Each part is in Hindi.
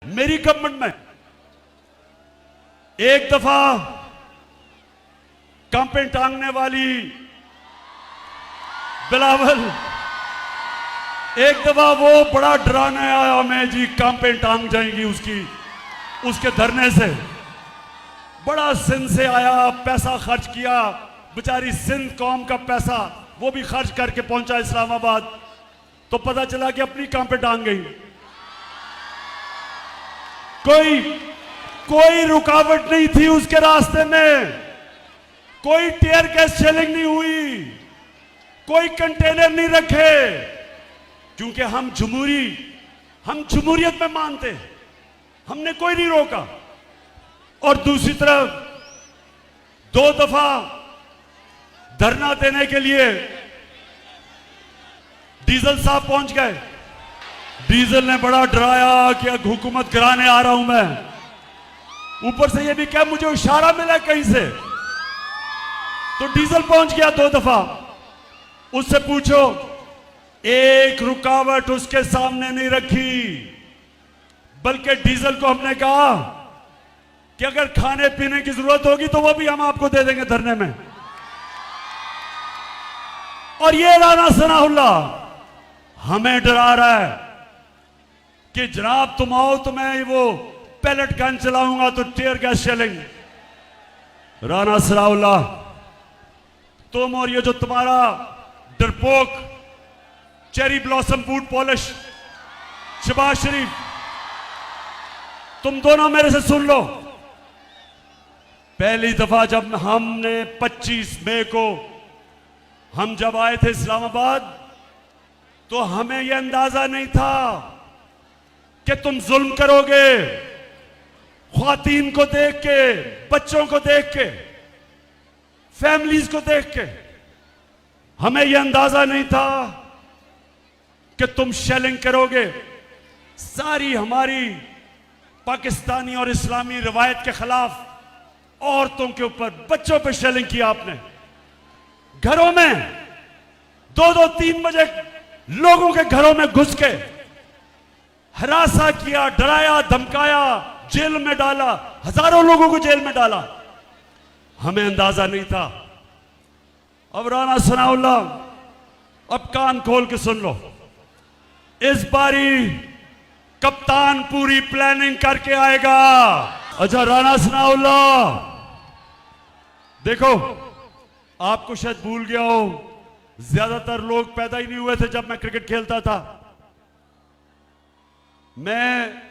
मेरी गवर्नमेंट में एक दफा कांपे टांगने वाली बिलावल, एक दफा वो बड़ा डराने आया हमें जी, कांपे टांग जाएंगी उसके धरने से। बड़ा सिंध से आया, पैसा खर्च किया, बेचारी सिंध कौम का पैसा वो भी खर्च करके पहुंचा इस्लामाबाद, तो पता चला कि अपनी कांपे टांग गई। कोई रुकावट नहीं थी उसके रास्ते में, कोई टीयर गैस शेलिंग नहीं हुई, कोई कंटेनर नहीं रखे, क्योंकि हम जमहूरियत में मानते, हमने कोई नहीं रोका। और दूसरी तरफ 2 दफा धरना देने के लिए डीजल साहब पहुंच गए। डीजल ने बड़ा डराया कि हुकूमत गिराने आ रहा हूं मैं, ऊपर से ये भी क्या मुझे इशारा मिला कहीं से, तो डीजल पहुंच गया 2 दफा। उससे पूछो, एक रुकावट उसके सामने नहीं रखी, बल्कि डीजल को हमने कहा कि अगर खाने पीने की जरूरत होगी तो वो भी हम आपको दे देंगे धरने में। और ये राना सनाउल्लाह हमें डरा रहा है कि जनाब तुम आओ तो मैं वो पैलेट गन चलाऊंगा तो tear gas shelling. Rana Sanaullah, तुम और ये जो तुम्हारा डरपोक cherry blossom boot polish Shahbaz Sharif, तुम दोनों मेरे से सुन लो। पहली दफा जब हमने 25 मई को हम जब आए थे इस्लामाबाद, तो हमें यह अंदाजा नहीं था कि तुम जुल्म करोगे, ख्वातीन को देख के, बच्चों को देख के, फैमिलीज को देख के। हमें यह अंदाजा नहीं था कि तुम शेलिंग करोगे। सारी हमारी पाकिस्तानी और इस्लामी रवायत के खिलाफ औरतों के ऊपर, बच्चों पर शेलिंग किया आपने। घरों में 2-2, 3 बजे लोगों के घरों में घुस के हरासा किया, डराया, धमकाया, जेल में डाला, हजारों लोगों को जेल में डाला। हमें अंदाजा नहीं था। अब राना सनाउल्लाह, अब कान खोल के सुन लो, इस बारी कप्तान पूरी प्लानिंग करके आएगा। अच्छा राना सनाउल्लाह, देखो आपको शायद भूल गया हो, ज्यादातर लोग पैदा ही नहीं हुए थे जब मैं क्रिकेट खेलता था। मैं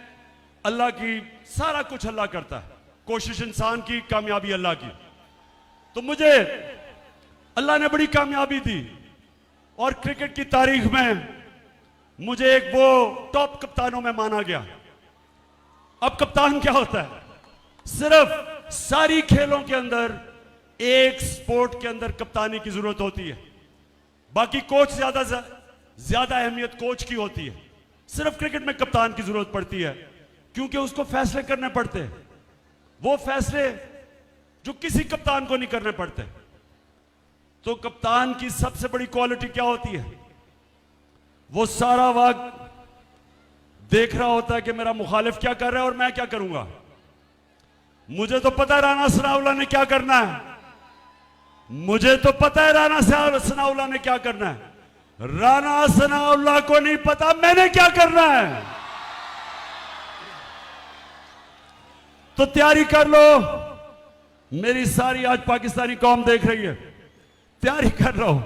अल्लाह की, सारा कुछ अल्लाह करता है, कोशिश इंसान की, कामयाबी अल्लाह की। तो मुझे अल्लाह ने बड़ी कामयाबी दी और क्रिकेट की तारीख में मुझे एक वो टॉप कप्तानों में माना गया। अब कप्तान क्या होता है? सिर्फ सारी खेलों के अंदर एक स्पोर्ट के अंदर कप्तानी की जरूरत होती है, बाकी कोच ज्यादा अहमियत कोच की होती है। सिर्फ क्रिकेट में कप्तान की जरूरत पड़ती है, क्योंकि उसको फैसले करने पड़ते हैं, वो फैसले जो किसी कप्तान को नहीं करने पड़ते। तो कप्तान की सबसे बड़ी क्वालिटी क्या होती है? वो सारा वक्त देख रहा होता है कि मेरा मुखालिफ क्या कर रहा है और मैं क्या करूंगा। मुझे तो पता है राना सनाउल्लाह ने क्या करना है, मुझे तो पता है राना सनाउल्लाह ने क्या करना है। राना सनाउल्लाह को नहीं पता मैंने क्या करना है। तो तैयारी कर लो, मेरी सारी आज पाकिस्तानी कौम देख रही है, तैयारी कर रहा हूं।